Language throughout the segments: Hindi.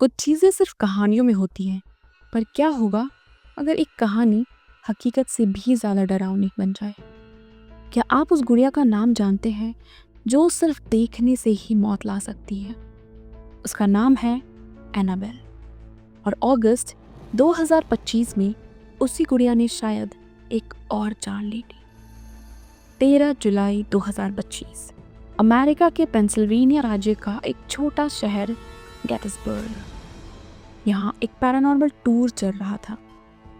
कुछ चीज़ें सिर्फ कहानियों में होती हैं, पर क्या होगा अगर एक कहानी हकीकत से भी ज़्यादा डरावनी बन जाए? क्या आप उस गुड़िया का नाम जानते हैं जो सिर्फ देखने से ही मौत ला सकती है? उसका नाम है एनाबेल। और अगस्त 2025 में उसी गुड़िया ने शायद एक और जान ली थी। 13 जुलाई 2025 अमेरिका के पेंसिल्वेनिया राज्य का एक छोटा शहर गेटिसबर्ग। यहाँ एक पैरानॉर्मल टूर चल रहा था,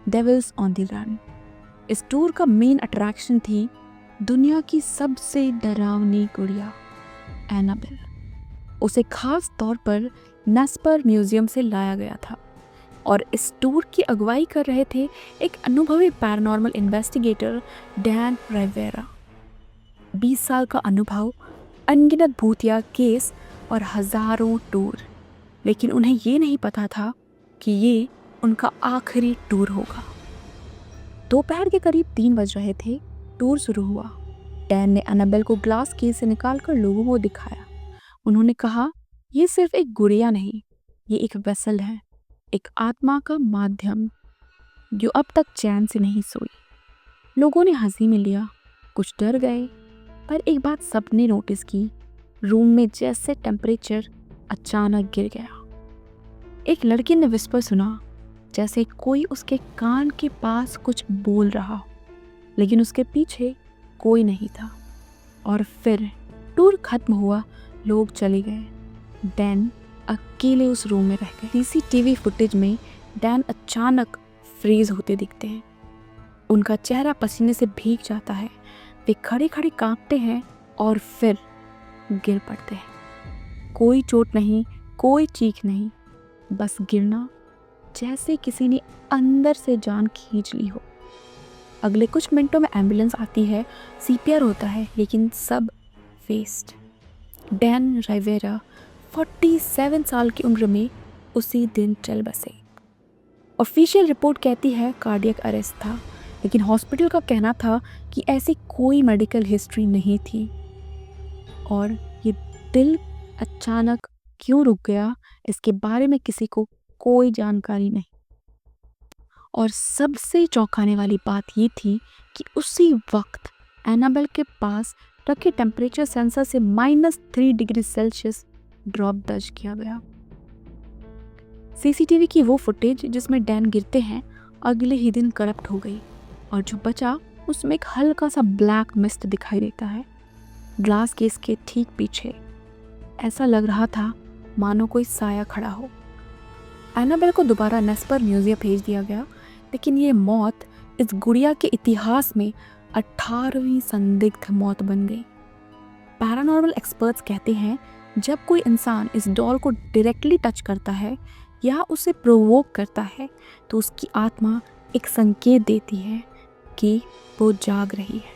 डेविल्स ऑन द रन। इस टूर का मेन अट्रैक्शन थी दुनिया की सबसे डरावनी गुड़िया एनाबेल। उसे खास तौर पर नेस्पर म्यूजियम से लाया गया था और इस टूर की अगुवाई कर रहे थे एक अनुभवी पैरानॉर्मल इन्वेस्टिगेटर डैन राइवेरा। 20 साल का अनुभव, अनगिनत भूतिया केस और हजारों टूर, लेकिन उन्हें ये नहीं पता था कि ये उनका आखिरी टूर होगा। दोपहर के करीब 3 बज रहे थे। टूर शुरू हुआ। डैन ने एनाबेल को ग्लास केस से निकालकर लोगों को दिखाया। उन्होंने कहा, ये सिर्फ एक गुड़िया नहीं, ये एक वेसल है, एक आत्मा का माध्यम जो अब तक चैन से नहीं सोई। लोगों ने हंसी में लिया, कुछ डर गए, पर एक बात सबने नोटिस की, रूम में जैसे टेम्परेचर अचानक गिर गया। एक लड़की ने विस्पर सुना, जैसे कोई उसके कान के पास कुछ बोल रहा हो, लेकिन उसके पीछे कोई नहीं था। और फिर टूर खत्म हुआ, लोग चले गए। डैन अकेले उस रूम में रह गए। सीसीटीवी फुटेज में डैन अचानक फ्रीज होते दिखते हैं। उनका चेहरा पसीने से भीग जाता है। वे खड़े खड़े कांपते हैं और फिर गिर पड़ते हैं। कोई चोट नहीं, कोई चीख नहीं, बस गिरना, जैसे किसी ने अंदर से जान खींच ली हो। अगले कुछ मिनटों में एम्बुलेंस आती है, सीपीआर होता है, लेकिन सब वेस्ट। डैन राइवेरा 47 साल की उम्र में उसी दिन चल बसे। ऑफिशियल रिपोर्ट कहती है कार्डियक अरेस्ट था, लेकिन हॉस्पिटल का कहना था कि ऐसी कोई मेडिकल हिस्ट्री नहीं थी। और ये दिल अचानक क्यों रुक गया, इसके बारे में किसी को कोई जानकारी नहीं। और सबसे चौंकाने वाली बात ये थी कि उसी वक्त एनाबेल के पास रखे टेम्परेचर सेंसर से -3 डिग्री सेल्सियस ड्रॉप दर्ज किया गया। सीसीटीवी की वो फुटेज जिसमें डैन गिरते हैं अगले ही दिन करप्ट हो गई, और जो बचा उसमें एक हल्का सा ब्लैक मिस्ट दिखाई देता है ग्लास केस के ठीक पीछे। ऐसा लग रहा था मानो कोई साया खड़ा हो। एनाबेल को दोबारा नेस्पर म्यूजियम भेज दिया गया, लेकिन ये मौत इस गुड़िया के इतिहास में 18वीं संदिग्ध मौत बन गई। पैरानॉर्मल एक्सपर्ट्स कहते हैं जब कोई इंसान इस डॉल को डायरेक्टली टच करता है या उसे प्रोवोक करता है तो उसकी आत्मा एक संकेत देती है कि वो जाग रही है।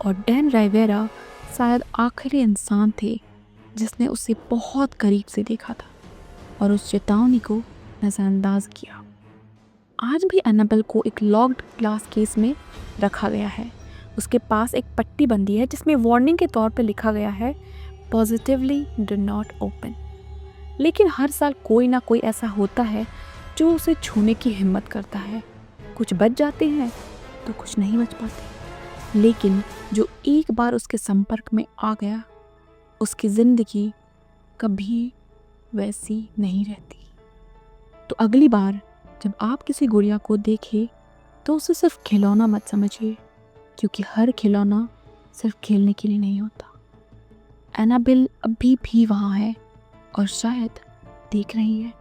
और डैन राइवेरा शायद आखिरी इंसान थे जिसने उसे बहुत करीब से देखा था और उस चेतावनी को नज़रअंदाज किया। आज भी एनाबेल को एक लॉक्ड ग्लास केस में रखा गया है। उसके पास एक पट्टी बंदी है जिसमें वार्निंग के तौर पर लिखा गया है, पॉजिटिवली डू नॉट ओपन। लेकिन हर साल कोई ना कोई ऐसा होता है जो उसे छूने की हिम्मत करता है। कुछ बच जाते हैं तो कुछ नहीं बच पाते, लेकिन जो एक बार उसके संपर्क में आ गया, उसकी ज़िंदगी कभी वैसी नहीं रहती। तो अगली बार जब आप किसी गुड़िया को देखें तो उसे सिर्फ खिलौना मत समझिए, क्योंकि हर खिलौना सिर्फ खेलने के लिए नहीं होता। एनाबेल अभी भी वहाँ है और शायद देख रही है।